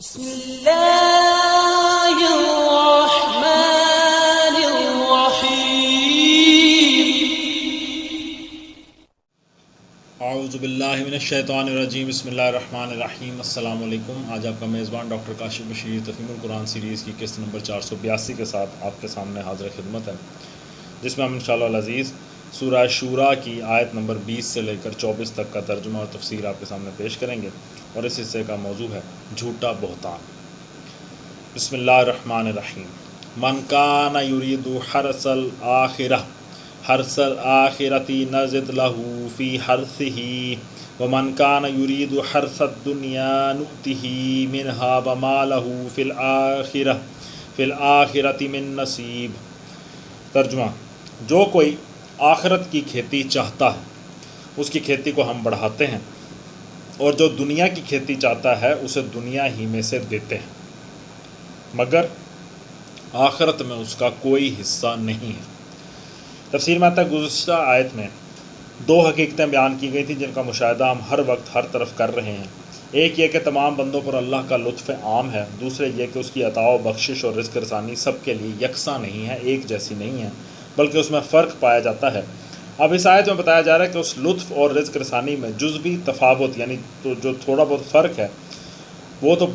بسم اللہ الرحمن الرحیم۔ اعوذ باللہ من الشیطان الرجیم، بسم اللہ الرحمن الرحیم۔ السلام علیکم۔ آج آپ کا میزبان ڈاکٹر کاشف بشیر تفہیم القرآن سیریز کی قسط نمبر 482 کے ساتھ آپ کے سامنے حاضر خدمت ہے، جس میں ہم انشاءاللہ العزیز سورہ شورا کی آیت نمبر 20 سے لے کر 24 تک کا ترجمہ اور تفسیر آپ کے سامنے پیش کریں گے، اور اس حصے کا موضوع ہے جھوٹا بہتان۔ بسم اللہ الرحمن الرحیم۔ من کان یرید حرث الآخرہ حرث الآخرۃ نزد لہ فی حرثہ ومن کان یرید حرث الدنیا نؤتہ منہا وما لہ فی الآخرۃ من نصیب۔ ترجمہ: جو کوئی آخرت کی کھیتی چاہتا ہے اس کی کھیتی کو ہم بڑھاتے ہیں، اور جو دنیا کی کھیتی چاہتا ہے اسے دنیا ہی میں سے دیتے ہیں، مگر آخرت میں اس کا کوئی حصہ نہیں ہے۔ تفسیر میں آتا ہے گزشتہ آیت میں دو حقیقتیں بیان کی گئی تھیں جن کا مشاہدہ ہم ہر وقت ہر طرف کر رہے ہیں۔ ایک یہ کہ تمام بندوں پر اللہ کا لطف عام ہے، دوسرے یہ کہ اس کی عطا و بخشش اور رزق رسانی سب کے لیے یکساں نہیں ہے، ایک جیسی نہیں ہے، بلکہ اس میں فرق پایا جاتا ہے۔ اب اس آیت میں بتایا جا رہا ہے کہ اس لطف اور رزق رسانی میں جزوی تفاوت، یعنی تو جو تھوڑا بہت فرق ہے وہ تو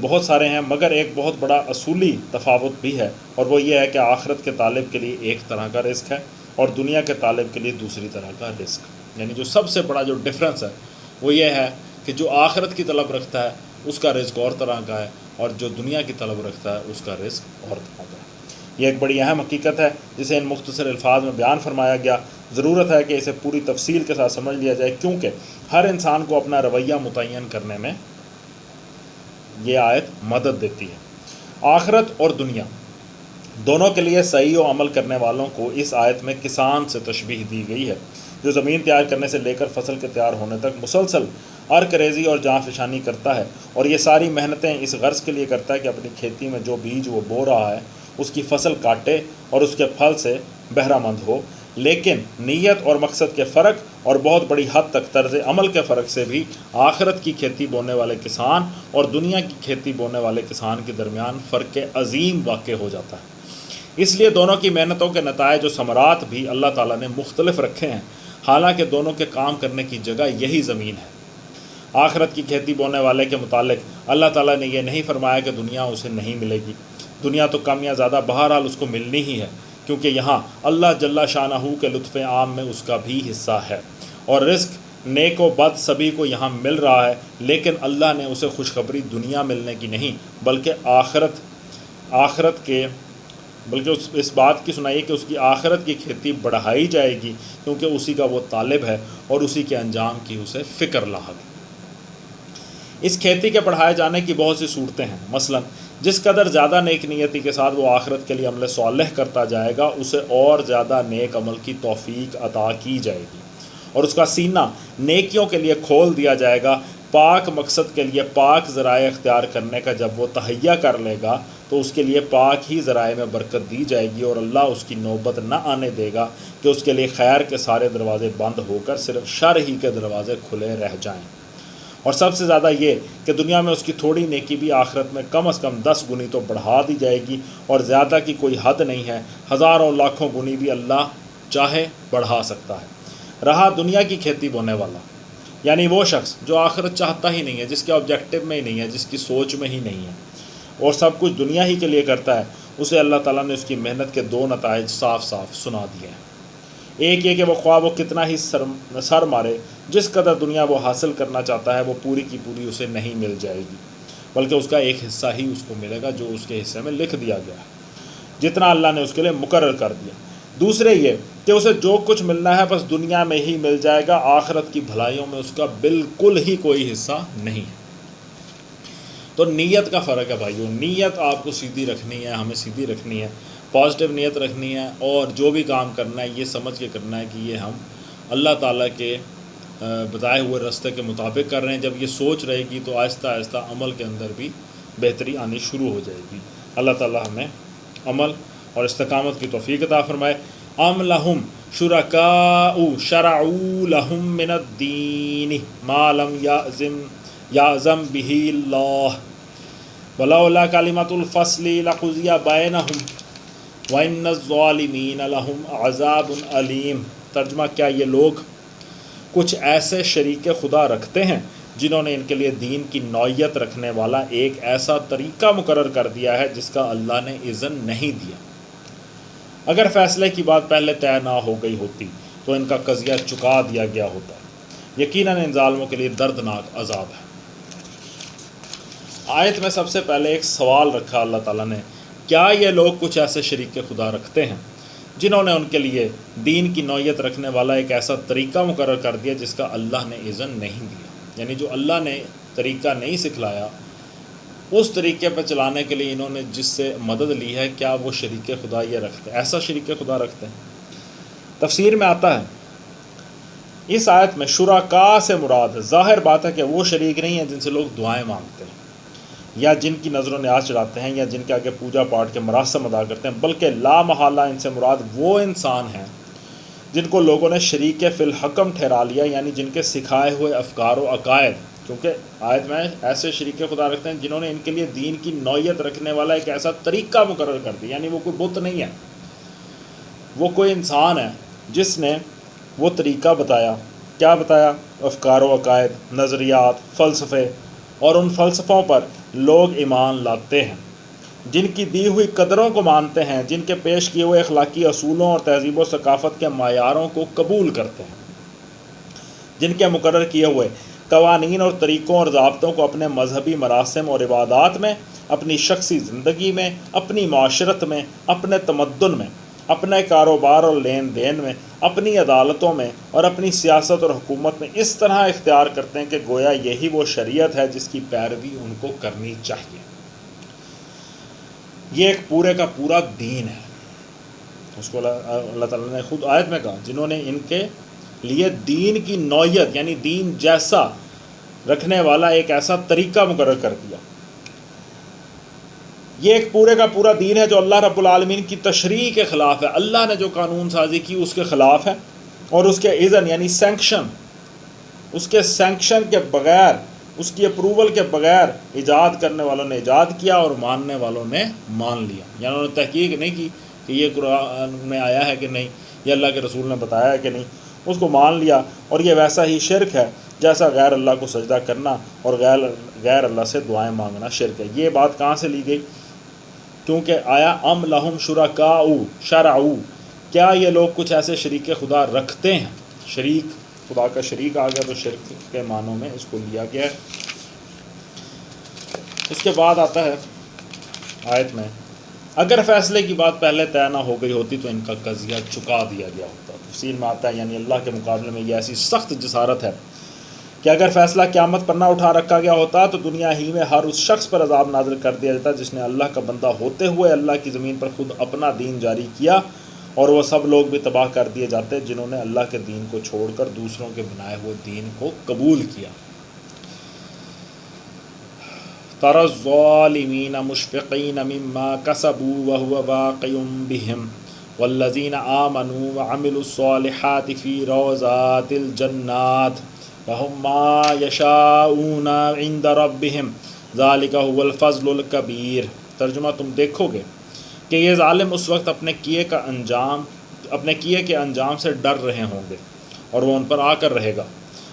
بہت سارے ہیں، مگر ایک بہت بڑا اصولی تفاوت بھی ہے، اور وہ یہ ہے کہ آخرت کے طالب کے لیے ایک طرح کا رزق ہے اور دنیا کے طالب کے لیے دوسری طرح کا رزق۔ یعنی جو سب سے بڑا جو ڈفرنس ہے وہ یہ ہے کہ جو آخرت کی طلب رکھتا ہے اس کا رزق اور طرح کا ہے، اور جو دنیا کی طلب رکھتا ہے اس کا رزق اور طرح کا ہے۔ یہ ایک بڑی اہم حقیقت ہے جسے ان مختصر الفاظ میں بیان فرمایا گیا۔ ضرورت ہے کہ اسے پوری تفصیل کے ساتھ سمجھ لیا جائے، کیونکہ ہر انسان کو اپنا رویہ متعین کرنے میں یہ آیت مدد دیتی ہے۔ آخرت اور دنیا دونوں کے لیے صحیح و عمل کرنے والوں کو اس آیت میں کسان سے تشبیہ دی گئی ہے، جو زمین تیار کرنے سے لے کر فصل کے تیار ہونے تک مسلسل ارک ریزی اور جاں فشانی کرتا ہے، اور یہ ساری محنتیں اس غرض کے لیے کرتا ہے کہ اپنی کھیتی میں جو بیج وہ بو رہا ہے اس کی فصل کاٹے اور اس کے پھل سے بہرہ مند ہو۔ لیکن نیت اور مقصد کے فرق اور بہت بڑی حد تک طرز عمل کے فرق سے بھی آخرت کی کھیتی بونے والے کسان اور دنیا کی کھیتی بونے والے کسان کے درمیان فرق عظیم واقع ہو جاتا ہے۔ اس لیے دونوں کی محنتوں کے نتائج و ثمرات بھی اللہ تعالیٰ نے مختلف رکھے ہیں، حالانکہ دونوں کے کام کرنے کی جگہ یہی زمین ہے۔ آخرت کی کھیتی بونے والے کے متعلق اللہ تعالیٰ نے یہ نہیں فرمایا کہ دنیا اسے نہیں ملے گی، دنیا تو کم یا زیادہ بہرحال اس کو ملنی ہی ہے، کیونکہ یہاں اللہ جل شانہ کے لطف عام میں اس کا بھی حصہ ہے، اور رزق نیک و بد سبھی کو یہاں مل رہا ہے، لیکن اللہ نے اسے خوشخبری دنیا ملنے کی نہیں بلکہ اس بات کی سنائی کہ اس کی آخرت کی کھیتی بڑھائی جائے گی، کیونکہ اسی کا وہ طالب ہے اور اسی کے انجام کی اسے فکر لاحق ہے۔ اس کھیتی کے بڑھائے جانے کی بہت سی صورتیں ہیں، مثلا جس قدر زیادہ نیک نیتی کے ساتھ وہ آخرت کے لیے عمل صالح کرتا جائے گا اسے اور زیادہ نیک عمل کی توفیق عطا کی جائے گی، اور اس کا سینہ نیکیوں کے لیے کھول دیا جائے گا۔ پاک مقصد کے لیے پاک ذرائع اختیار کرنے کا جب وہ تہیہ کر لے گا تو اس کے لیے پاک ہی ذرائع میں برکت دی جائے گی، اور اللہ اس کی نوبت نہ آنے دے گا کہ اس کے لیے خیر کے سارے دروازے بند ہو کر صرف شر ہی کے دروازے کھلے رہ جائیں۔ اور سب سے زیادہ یہ کہ دنیا میں اس کی تھوڑی نیکی بھی آخرت میں کم از کم 10 گنی تو بڑھا دی جائے گی، اور زیادہ کی کوئی حد نہیں ہے، ہزاروں لاکھوں گنی بھی اللہ چاہے بڑھا سکتا ہے۔ رہا دنیا کی کھیتی بونے والا، یعنی وہ شخص جو آخرت چاہتا ہی نہیں ہے، جس کے آبجیکٹو میں ہی نہیں ہے، جس کی سوچ میں ہی نہیں ہے، اور سب کچھ دنیا ہی کے لیے کرتا ہے، اسے اللہ تعالیٰ نے اس کی محنت کے دو نتائج صاف صاف سنا دیے ہیں۔ ایک یہ کہ وہ خواہ وہ کتنا ہی سر مارے، جس قدر دنیا وہ حاصل کرنا چاہتا ہے وہ پوری کی پوری اسے نہیں مل جائے گی، بلکہ اس کا ایک حصہ ہی اس کو ملے گا جو اس کے حصے میں لکھ دیا گیا ہے، جتنا اللہ نے اس کے لیے مقرر کر دیا۔ دوسرے یہ کہ اسے جو کچھ ملنا ہے بس دنیا میں ہی مل جائے گا، آخرت کی بھلائیوں میں اس کا بالکل ہی کوئی حصہ نہیں ہے۔ تو نیت کا فرق ہے بھائیو، نیت آپ کو سیدھی رکھنی ہے، ہمیں سیدھی رکھنی ہے، پازیٹیو نیت رکھنی ہے، اور جو بھی کام کرنا ہے یہ سمجھ کے کرنا ہے کہ یہ ہم اللہ تعالیٰ کے بتائے ہوئے راستے کے مطابق کر رہے ہیں۔ جب یہ سوچ رہے گی تو آہستہ آہستہ عمل کے اندر بھی بہتری آنی شروع ہو جائے گی۔ اللہ تعالیٰ ہمیں عمل اور استقامت کی توفیق عطا فرمائے۔ ام لہم شرکاء شرعوا لہم من الدین ما لم یأذن بہ اللہ۔ وَلَوْلَا كَلِمَةُ الْفَصْلِ لَقُضِيَ بَيْنَهُمْ وَإِنَّ الظَّالِمِينَ لَهُمْ عَذَابٌ أَلِيمٌ۔ ترجمہ، کیا یہ لوگ کچھ ایسے شریک خدا رکھتے ہیں جنہوں نے ان کے لیے دین کی نوعیت رکھنے والا ایک ایسا طریقہ مقرر کر دیا ہے جس کا اللہ نے اذن نہیں دیا۔ اگر فیصلے کی بات پہلے طے نہ ہو گئی ہوتی تو ان کا قضیہ چکا دیا گیا ہوتا۔ یقیناً ان ظالموں کے لیے دردناک عذاب ہے۔ آیت میں سب سے پہلے ایک سوال رکھا اللہ تعالیٰ نے، کیا یہ لوگ کچھ ایسے شریک خدا رکھتے ہیں جنہوں نے ان کے لیے دین کی نوعیت رکھنے والا ایک ایسا طریقہ مقرر کر دیا جس کا اللہ نے اذن نہیں دیا؟ یعنی جو اللہ نے طریقہ نہیں سکھلایا اس طریقے پہ چلانے کے لیے انہوں نے جس سے مدد لی ہے، کیا وہ شریک خدا یہ رکھتے ہیں، ایسا شریک خدا رکھتے ہیں؟ تفسیر میں آتا ہے اس آیت میں شرکاء سے مراد ظاہر بات ہے کہ وہ شریک نہیں ہیں جن سے لوگ دعائیں مانگتے ہیں یا جن کی نظر و نیاز چڑھاتے ہیں یا جن کے آگے پوجا پاٹ کے مراسم ادا کرتے ہیں، بلکہ لا محالہ ان سے مراد وہ انسان ہیں جن کو لوگوں نے شریک فی الحکم ٹھہرا لیا، یعنی جن کے سکھائے ہوئے افکار و عقائد، کیونکہ آیت میں ایسے شریک خدا رکھتے ہیں جنہوں نے ان کے لیے دین کی نوعیت رکھنے والا ایک ایسا طریقہ مقرر کر دیا، یعنی وہ کوئی بت نہیں ہے، وہ کوئی انسان ہے جس نے وہ طریقہ بتایا۔ کیا بتایا؟ افکار و عقائد، نظریات، فلسفے، اور ان فلسفوں پر لوگ ایمان لاتے ہیں، جن کی دی ہوئی قدروں کو مانتے ہیں، جن کے پیش کیے ہوئے اخلاقی اصولوں اور تہذیب و ثقافت کے معیاروں کو قبول کرتے ہیں، جن کے مقرر کیے ہوئے قوانین اور طریقوں اور ضابطوں کو اپنے مذہبی مراسم اور عبادات میں، اپنی شخصی زندگی میں، اپنی معاشرت میں، اپنے تمدن میں، اپنے کاروبار اور لین دین میں، اپنی عدالتوں میں اور اپنی سیاست اور حکومت میں اس طرح اختیار کرتے ہیں کہ گویا یہی وہ شریعت ہے جس کی پیروی ان کو کرنی چاہیے۔ یہ ایک پورے کا پورا دین ہے، اس کو اللہ تعالیٰ نے خود آیت میں کہا، جنہوں نے ان کے لیے دین کی نوعیت یعنی دین جیسا رکھنے والا ایک ایسا طریقہ مقرر کر دیا۔ یہ ایک پورے کا پورا دین ہے جو اللہ رب العالمین کی تشریع کے خلاف ہے، اللہ نے جو قانون سازی کی اس کے خلاف ہے، اور اس کے اذن یعنی سینکشن، اس کے سینکشن کے بغیر، اس کی اپروول کے بغیر ایجاد کرنے والوں نے ایجاد کیا اور ماننے والوں نے مان لیا۔ یعنی انہوں نے تحقیق نہیں کی کہ یہ قرآن میں آیا ہے کہ نہیں، یہ اللہ کے رسول نے بتایا ہے کہ نہیں، اس کو مان لیا، اور یہ ویسا ہی شرک ہے جیسا غیر اللہ کو سجدہ کرنا اور غیر اللہ سے دعائیں مانگنا شرک ہے۔ یہ بات کہاں سے لی گئی؟ کیونکہ آیا ام لہم شرکاء شرعوا، کیا یہ لوگ کچھ ایسے شریک خدا رکھتے ہیں؟ شریک، خدا کا شریک آ گیا تو شرک کے معنوں میں اس کو لیا گیا ہے۔ اس کے بعد آتا ہے آیت میں، اگر فیصلے کی بات پہلے طے نہ ہو گئی ہوتی تو ان کا قضیہ چکا دیا گیا ہوتا۔ تفسیر میں آتا ہے یعنی اللہ کے مقابلے میں یہ ایسی سخت جسارت ہے کہ اگر فیصلہ قیامت پر نہ اٹھا رکھا گیا ہوتا تو دنیا ہی میں ہر اس شخص پر عذاب نازل کر دیا جاتا جس نے اللہ کا بندہ ہوتے ہوئے اللہ کی زمین پر خود اپنا دین جاری کیا، اور وہ سب لوگ بھی تباہ کر دیے جاتے جنہوں نے اللہ کے دین کو چھوڑ کر دوسروں کے بنائے ہوئے دین کو قبول کیا۔ تَرَى الظَّالِمِينَ مُشْفِقِينَ مِمَّا كَسَبُوا وَهُوَ وَاقِعٌ بِهِمْ وَالَّذِينَ آمَنُوا وَعَمِلُوا الصَّالِحَاتِ فِي رَوْضَاتِ الْجَنَّاتِ وَهُمْ مَا يَشَاءُونَ عِندَ رَبِّهِمْ ذَلِكَ هُوَ الْفَضْلُ الْكَبِيرُ۔ ترجمہ، تم دیکھو گے کہ یہ ظالم اس وقت اپنے کیے کے انجام سے ڈر رہے ہوں گے اور وہ ان پر آ کر رہے گا،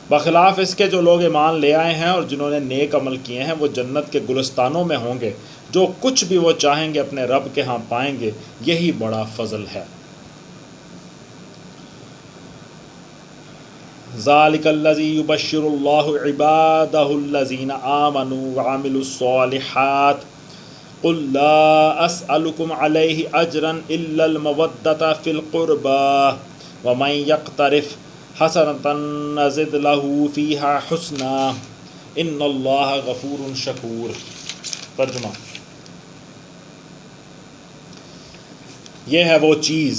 بخلاف اس کے جو لوگ ایمان لے آئے ہیں اور جنہوں نے نیک عمل کیے ہیں وہ جنت کے گلستانوں میں ہوں گے، جو کچھ بھی وہ چاہیں گے اپنے رب کے ہاں پائیں گے، یہی بڑا فضل ہے۔ ذَلِكَ الَّذِي يُبَشِّرُ اللَّهُ عِبَادَهُ الَّذِينَ آمَنُوا وَعَمِلُوا الصَّالِحَاتِ قُل لَّا أَسْأَلُكُمْ عَلَيْهِ أَجْرًا إِلَّا الْمَوَدَّةَ فِي الْقُرْبَى وَمَن يَقْتَرِفْ حَسَنَةً نَزِدْ لَهُ فِيهَا حُسْنًا إِنَّ اللَّهَ غَفُورٌ شَكُورٌ۔ ترجمہ، یہ ہے وہ چیز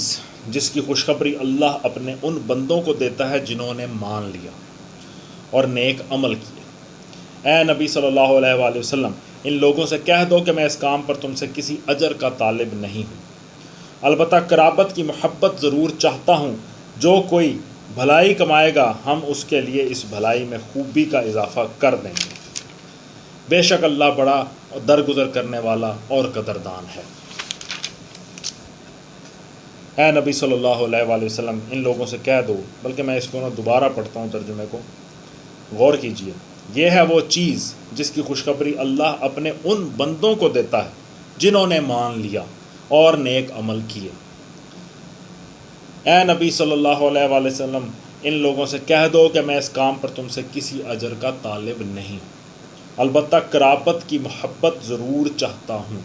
جس کی خوشخبری اللہ اپنے ان بندوں کو دیتا ہے جنہوں نے مان لیا اور نیک عمل کیے۔ اے نبی صلی اللہ علیہ وآلہ وسلم، ان لوگوں سے کہہ دو کہ میں اس کام پر تم سے کسی اجر کا طالب نہیں ہوں، البتہ قرابت کی محبت ضرور چاہتا ہوں۔ جو کوئی بھلائی کمائے گا ہم اس کے لیے اس بھلائی میں خوبی کا اضافہ کر دیں گے، بے شک اللہ بڑا درگزر کرنے والا اور قدردان ہے۔ اے نبی صلی اللہ علیہ وآلہ وسلم ان لوگوں سے کہہ دو، بلکہ میں اس کو دوبارہ پڑھتا ہوں ترجمے کو، غور کیجئے، یہ ہے وہ چیز جس کی خوشخبری اللہ اپنے ان بندوں کو دیتا ہے جنہوں نے مان لیا اور نیک عمل کیے۔ اے نبی صلی اللہ علیہ وآلہ وسلم ان لوگوں سے کہہ دو کہ میں اس کام پر تم سے کسی اجر کا طالب نہیں، البتہ قرابت کی محبت ضرور چاہتا ہوں۔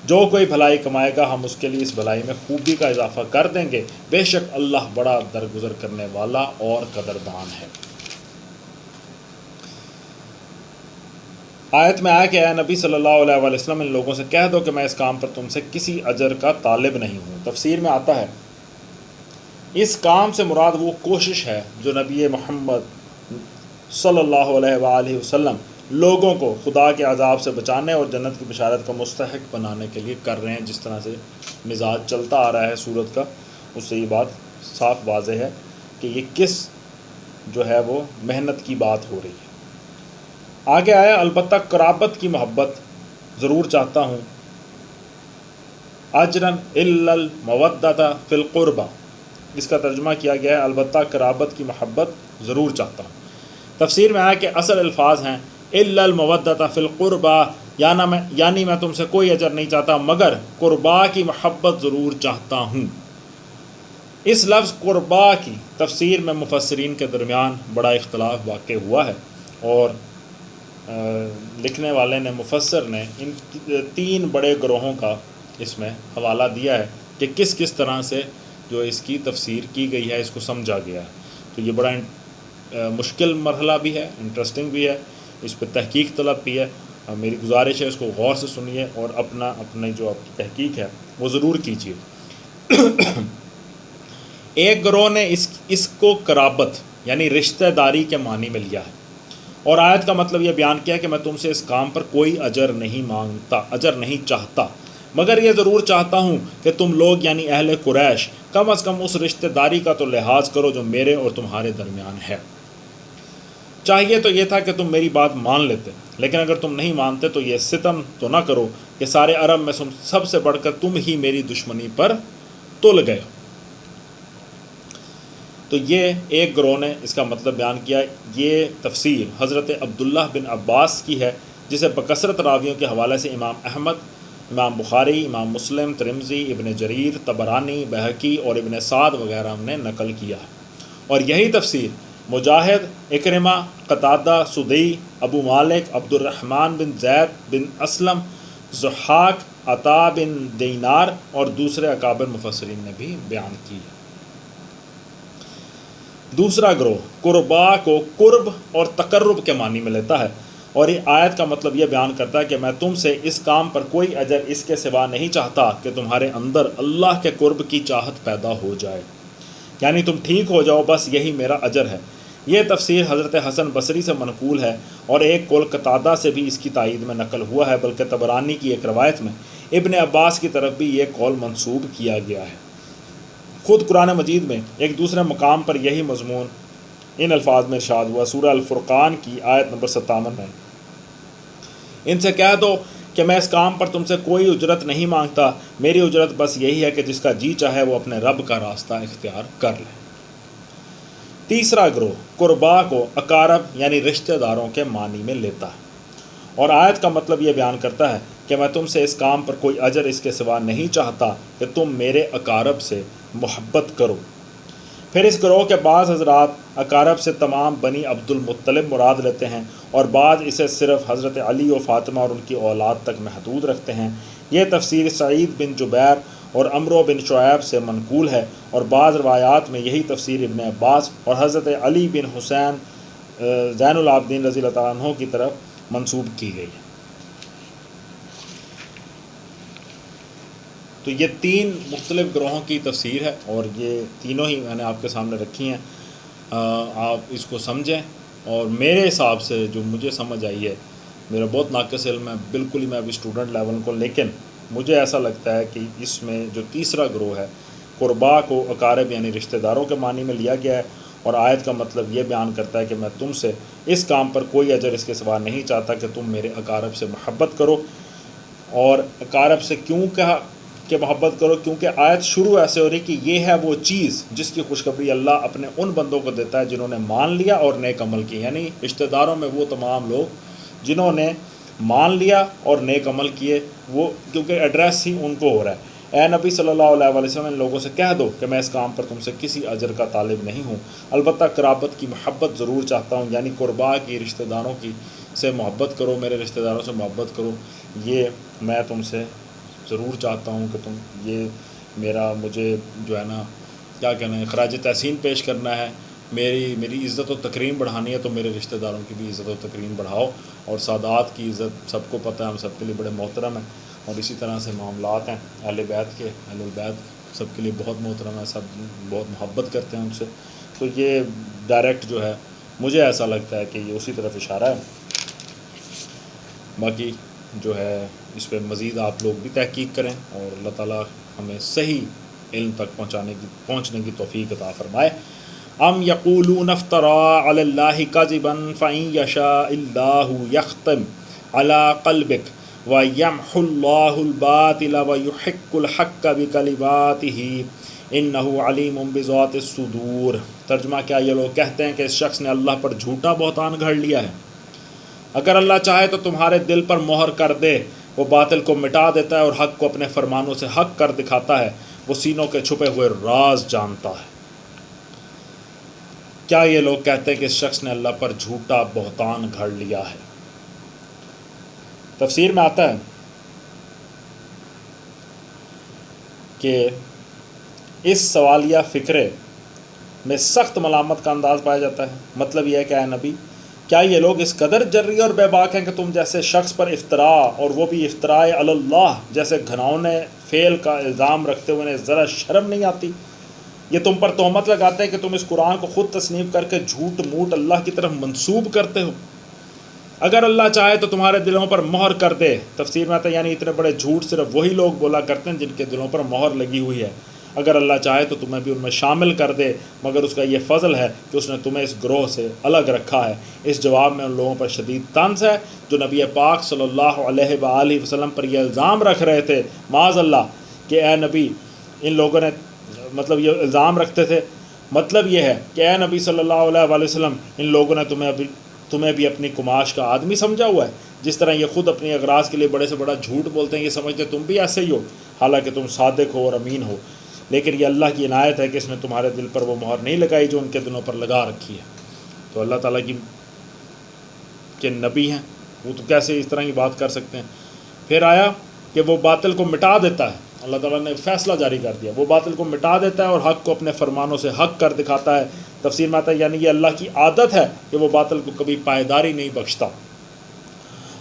جو کوئی بھلائی کمائے گا ہم اس کے لیے اس بھلائی میں خوبی کا اضافہ کر دیں گے، بے شک اللہ بڑا درگزر کرنے والا اور قدردان ہے۔ آیت میں آیا کہ اے نبی صلی اللہ علیہ وآلہ وسلم ان لوگوں سے کہہ دو کہ میں اس کام پر تم سے کسی اجر کا طالب نہیں ہوں۔ تفسیر میں آتا ہے اس کام سے مراد وہ کوشش ہے جو نبی محمد صلی اللہ علیہ وآلہ وسلم لوگوں کو خدا کے عذاب سے بچانے اور جنت کی بشارت کا مستحق بنانے کے لیے کر رہے ہیں۔ جس طرح سے مزاج چلتا آ رہا ہے سورت کا، اس سے یہ بات صاف واضح ہے کہ یہ کس جو ہے وہ محنت کی بات ہو رہی ہے۔ آگے آیا البتہ قرابت کی محبت ضرور چاہتا ہوں، اجرن الا المودۃ فی القربہ، اس کا ترجمہ کیا گیا ہے البتہ قرابت کی محبت ضرور چاہتا ہوں۔ تفسیر میں آیا کہ اصل الفاظ ہیں الا المودۃ فی القربہ، یعنی میں تم سے کوئی اجر نہیں چاہتا مگر قربا کی محبت ضرور چاہتا ہوں۔ اس لفظ قربا کی تفسیر میں مفسرین کے درمیان بڑا اختلاف واقع ہوا ہے، اور لکھنے والے نے مفسر نے ان 3 بڑے گروہوں کا اس میں حوالہ دیا ہے کہ کس کس طرح سے جو اس کی تفسیر کی گئی ہے، اس کو سمجھا گیا ہے۔ تو یہ بڑا مشکل مرحلہ بھی ہے، انٹرسٹنگ بھی ہے، اس پہ تحقیق طلب بھی ہے۔ میری گزارش ہے اس کو غور سے سنیے اور اپنے جو آپ کی تحقیق ہے وہ ضرور کیجیے۔ ایک گروہ نے اس کو قرابت یعنی رشتہ داری کے معنی میں لیا ہے، اور آیت کا مطلب یہ بیان کیا کہ میں تم سے اس کام پر کوئی اجر نہیں مانگتا، اجر نہیں چاہتا، مگر یہ ضرور چاہتا ہوں کہ تم لوگ یعنی اہل قریش کم از کم اس رشتہ داری کا تو لحاظ کرو جو میرے اور تمہارے درمیان ہے۔ چاہیے تو یہ تھا کہ تم میری بات مان لیتے، لیکن اگر تم نہیں مانتے تو یہ ستم تو نہ کرو کہ سارے عرب میں سب سے بڑھ کر تم ہی میری دشمنی پر تل گئے۔ تو یہ ایک گروہ نے اس کا مطلب بیان کیا۔ یہ تفسیر حضرت عبداللہ بن عباس کی ہے، جسے بکثرت راویوں کے حوالے سے امام احمد، امام بخاری، امام مسلم، ترمذی، ابن جریر، طبرانی، بہقی اور ابن سعد وغیرہ نے نقل کیا ہے۔ اور یہی تفسیر مجاہد، اکرمہ، قتادہ، سدی، ابو مالک، عبد الرحمن بن زید بن اسلم، ضحاک، عطا بن دینار اور دوسرے اکابر مفسرین نے بھی بیان کی ہے۔ دوسرا گروہ قربا کو قرب اور تقرب کے معنی میں لیتا ہے، اور یہ آیت کا مطلب یہ بیان کرتا ہے کہ میں تم سے اس کام پر کوئی اجر اس کے سوا نہیں چاہتا کہ تمہارے اندر اللہ کے قرب کی چاہت پیدا ہو جائے، یعنی تم ٹھیک ہو جاؤ، بس یہی میرا اجر ہے۔ یہ تفسیر حضرت حسن بصری سے منقول ہے، اور ایک قول قتادہ سے بھی اس کی تائید میں نقل ہوا ہے، بلکہ طبرانی کی ایک روایت میں ابن عباس کی طرف بھی یہ قول منسوب کیا گیا ہے۔ خود قرآن مجید میں ایک دوسرے مقام پر یہی مضمون ان الفاظ میں ارشاد ہوا، سورہ الفرقان کی آیت نمبر 57 میں، ان سے کہہ دو کہ میں اس کام پر تم سے کوئی اجرت نہیں مانگتا، میری اجرت بس یہی ہے کہ جس کا جی چاہے وہ اپنے رب کا راستہ اختیار کر لے۔ تیسرا گروہ قربا کو اقارب یعنی رشتہ داروں کے معنی میں لیتا ہے، اور آیت کا مطلب یہ بیان کرتا ہے کہ میں تم سے اس کام پر کوئی اجر اس کے سوا نہیں چاہتا کہ تم میرے اقارب سے محبت کرو۔ پھر اس گروہ کے بعض حضرات اقارب سے تمام بنی عبد المطلب مراد لیتے ہیں، اور بعض اسے صرف حضرت علی و فاطمہ اور ان کی اولاد تک محدود رکھتے ہیں۔ یہ تفسیر سعید بن جبیر اور عمرو بن شعیب سے منقول ہے، اور بعض روایات میں یہی تفسیر ابن عباس اور حضرت علی بن حسین زین العابدین رضی اللہ تعالیٰ عنہ کی طرف منسوب کی گئی ہے۔ تو یہ 3 مختلف گروہوں کی تفسیر ہے، اور یہ تینوں ہی میں نے آپ کے سامنے رکھی ہیں، آپ اس کو سمجھیں۔ اور میرے حساب سے جو مجھے سمجھ آئی ہے، میرا بہت ناقص علم ہے، بالکل ہی میں ابھی اسٹوڈنٹ لیول کو، لیکن مجھے ایسا لگتا ہے کہ اس میں جو تیسرا گروہ ہے قربا کو اقارب یعنی رشتہ داروں کے معنی میں لیا گیا ہے، اور آیت کا مطلب یہ بیان کرتا ہے کہ میں تم سے اس کام پر کوئی اجر اس کے سوا نہیں چاہتا کہ تم میرے اقارب سے محبت کرو۔ اور اقارب سے کیوں کہا کہ محبت کرو؟ کیونکہ آیت شروع ایسے ہو رہی کہ یہ ہے وہ چیز جس کی خوشخبری اللہ اپنے ان بندوں کو دیتا ہے جنہوں نے مان لیا اور نیک عمل کی، یعنی رشتہ داروں میں وہ تمام لوگ جنہوں نے مان لیا اور نیک عمل کیے، وہ کیونکہ ایڈریس ہی ان کو ہو رہا ہے۔ اے نبی صلی اللہ علیہ وآلہ وسلم ان لوگوں سے کہہ دو کہ میں اس کام پر تم سے کسی اجر کا طالب نہیں ہوں، البتہ قرابت کی محبت ضرور چاہتا ہوں، یعنی قربا کی رشتہ داروں کی سے محبت کرو، میرے رشتہ داروں سے محبت کرو، یہ میں تم سے ضرور چاہتا ہوں کہ تم یہ مجھے جو ہے نا کیا کہنا ہے، خراج تحسین پیش کرنا ہے، میری عزت و تکریم بڑھانی ہے، تو میرے رشتہ داروں کی بھی عزت و تکریم بڑھاؤ۔ اور سادات کی عزت سب کو پتہ ہے، ہم سب کے لیے بڑے محترم ہیں، اور اسی طرح سے معاملات ہیں اہل بیت کے، اہل البیت سب کے لیے بہت محترم ہے، سب بہت محبت کرتے ہیں ان سے۔ تو یہ ڈائریکٹ جو ہے مجھے ایسا لگتا ہے کہ یہ اسی طرف اشارہ ہے۔ باقی جو ہے اس پہ مزید آپ لوگ بھی تحقیق کریں، اور اللہ تعالیٰ ہمیں صحیح علم تک پہنچنے کی توفیق عطا فرمائے۔ ام یقولون افترا علی اللہ کذبا فإن یشاء اللہ یختم علی قلبک ویمحو اللہ الباطل ویحق الحق بکلماتہ انہ علیم بذات الصدور۔ ترجمہ کیا یہ لوگ کہتے ہیں کہ اس شخص نے اللہ پر جھوٹا بہتان گھڑ لیا ہے؟ اگر اللہ چاہے تو تمہارے دل پر مہر کر دے، وہ باطل کو مٹا دیتا ہے اور حق کو اپنے فرمانوں سے حق کر دکھاتا ہے، وہ سینوں کے چھپے ہوئے راز جانتا ہے۔ کیا یہ لوگ کہتے ہیں کہ اس شخص نے اللہ پر جھوٹا بہتان گھڑ لیا ہے؟ تفسیر میں آتا ہے کہ اس سوالیہ فکرے میں سخت ملامت کا انداز پایا جاتا ہے۔ مطلب یہ ہے کہ اے نبی، کیا یہ لوگ اس قدر جری اور بے باک ہیں کہ تم جیسے شخص پر افطرا، اور وہ بھی افطرائے علی اللہ جیسے گھناؤنے فعل کا الزام رکھتے ہوئے انہیں ذرا شرم نہیں آتی؟ یہ تم پر تہمت لگاتے ہیں کہ تم اس قرآن کو خود تصنیف کر کے جھوٹ موٹ اللہ کی طرف منسوب کرتے ہو۔ اگر اللہ چاہے تو تمہارے دلوں پر مہر کر دے۔ تفسیر میں آتا ہے یعنی اتنے بڑے جھوٹ صرف وہی لوگ بولا کرتے ہیں جن کے دلوں پر مہر لگی ہوئی ہے۔ اگر اللہ چاہے تو تمہیں بھی ان میں شامل کر دے، مگر اس کا یہ فضل ہے کہ اس نے تمہیں اس گروہ سے الگ رکھا ہے۔ اس جواب میں ان لوگوں پر شدید طنز ہے جو نبی پاک صلی اللہ علیہ وآلہ وسلم پر یہ الزام رکھ رہے تھے، معاذ اللہ، کہ اے نبی، ان لوگوں نے یہ الزام رکھتے تھے، مطلب یہ ہے کہ اے نبی صلی اللہ علیہ وآلہ وسلم، ان لوگوں نے تمہیں بھی اپنی کماش کا آدمی سمجھا ہوا ہے، جس طرح یہ خود اپنی اغراض کے لیے بڑے سے بڑا جھوٹ بولتے ہیں، یہ سمجھتے تم بھی ایسے ہی ہو، حالانکہ تم صادق ہو اور امین ہو۔ لیکن یہ اللہ کی عنایت ہے کہ اس نے تمہارے دل پر وہ مہر نہیں لگائی جو ان کے دلوں پر لگا رکھی ہے۔ تو اللہ تعالیٰ کے نبی ہیں، وہ تو کیسے اس طرح کی بات کر سکتے ہیں؟ پھر آیا کہ وہ باطل کو مٹا دیتا ہے، اللہ تعالیٰ نے فیصلہ جاری کر دیا، وہ باطل کو مٹا دیتا ہے اور حق کو اپنے فرمانوں سے حق کر دکھاتا ہے۔ تفسیر میں آتا ہے یعنی یہ اللہ کی عادت ہے کہ وہ باطل کو کبھی پائیداری نہیں بخشتا،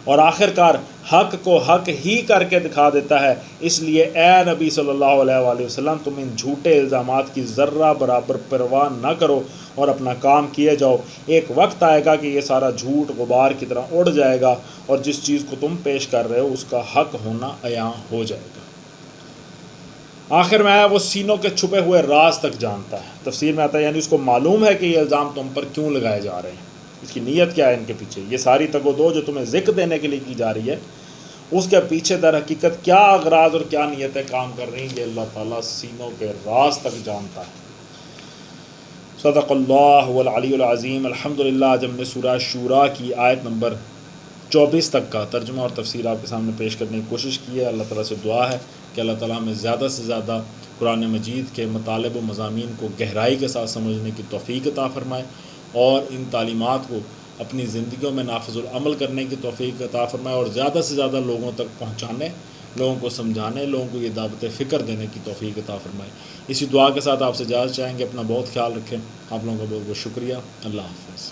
اور آخر کار حق کو حق ہی کر کے دکھا دیتا ہے۔ اس لیے اے نبی صلی اللہ علیہ وآلہ وسلم، تم ان جھوٹے الزامات کی ذرہ برابر پرواہ نہ کرو اور اپنا کام کیے جاؤ۔ ایک وقت آئے گا کہ یہ سارا جھوٹ غبار کی طرح اڑ جائے گا، اور جس چیز کو تم پیش کر رہے ہو اس کا حق ہونا عیاں ہو جائے گا۔ آخر میں آیا وہ سینوں کے چھپے ہوئے راز تک جانتا ہے۔ تفسیر میں آتا ہے یعنی اس کو معلوم ہے کہ یہ الزام تم پر کیوں لگائے جا رہے ہیں، اس کی نیت کیا ہے ان کے پیچھے، یہ ساری تگ و دو جو تمہیں ذکر دینے کے لیے کی جا رہی ہے، اس کے پیچھے در حقیقت کیا اغراض اور کیا نیتیں کام کر رہی ہیں، یہ اللہ تعالیٰ سینوں کے راز تک جانتا ہے۔ صدق اللہ العلی العظیم۔ الحمدللہ آج ہم نے سورہ شورا کی آیت نمبر 24 تک کا ترجمہ اور تفسیر آپ کے سامنے پیش کرنے کی کوشش کی ہے۔ اللہ تعالیٰ سے دعا ہے کہ اللہ تعالیٰ ہمیں زیادہ سے زیادہ قرآن مجید کے مطالب و مضامین کو گہرائی کے ساتھ سمجھنے کی توفیق عطا فرمائے، اور ان تعلیمات کو اپنی زندگیوں میں نافذ العمل کرنے کی توفیق عطا فرمائے، اور زیادہ سے زیادہ لوگوں تک پہنچانے، لوگوں کو سمجھانے، لوگوں کو یہ دعوت فکر دینے کی توفیق عطا فرمائے۔ اسی دعا کے ساتھ آپ سے اجازت چاہیں گے۔ اپنا بہت خیال رکھیں۔ آپ لوگوں کا بہت بہت شکریہ۔ اللہ حافظ۔